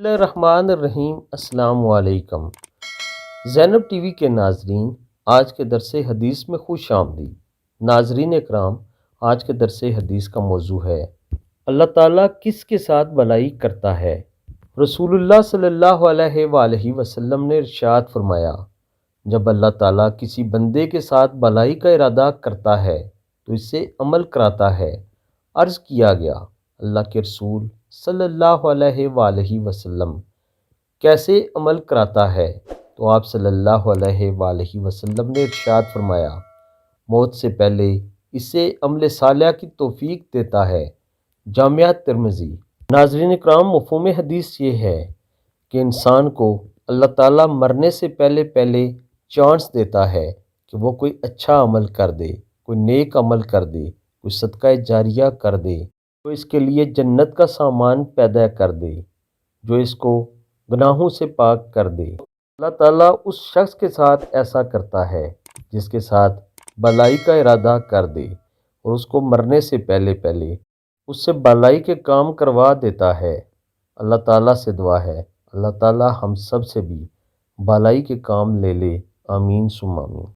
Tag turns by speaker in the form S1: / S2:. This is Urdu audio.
S1: بسم اللہ الرحمن الرحیم۔ السلام علیکم زینب ٹی وی کے ناظرین، آج کے درس حدیث میں خوش آمدید۔ ناظرین اکرام، آج کے درس حدیث کا موضوع ہے اللہ تعالیٰ کس کے ساتھ بھلائی کرتا ہے۔ رسول اللہ صلی اللہ علیہ وآلہ وسلم نے ارشاد فرمایا، جب اللہ تعالیٰ کسی بندے کے ساتھ بھلائی کا ارادہ کرتا ہے تو اس سے عمل کراتا ہے۔ عرض کیا گیا، اللہ کے رسول صلی اللہ علیہ وآلہ وسلم کیسے عمل کراتا ہے؟ تو آپ صلی اللہ علیہ وآلہ وسلم نے ارشاد فرمایا، موت سے پہلے اسے عمل صالح کی توفیق دیتا ہے۔ جامعہ ترمذی۔ ناظرین اکرام، مفہوم حدیث یہ ہے کہ انسان کو اللہ تعالیٰ مرنے سے پہلے چانس دیتا ہے کہ وہ کوئی اچھا عمل کر دے، کوئی نیک عمل کر دے، کوئی صدقہ جاریہ کر دے، جو اس کے لیے جنت کا سامان پیدا کر دے، جو اس کو گناہوں سے پاک کر دے۔ اللہ تعالیٰ اس شخص کے ساتھ ایسا کرتا ہے جس کے ساتھ بھلائی کا ارادہ کر دے اور اس کو مرنے سے پہلے اس سے بھلائی کے کام کروا دیتا ہے۔ اللہ تعالیٰ سے دعا ہے، اللہ تعالیٰ ہم سب سے بھی بھلائی کے کام لے لے۔ آمین ثم آمین۔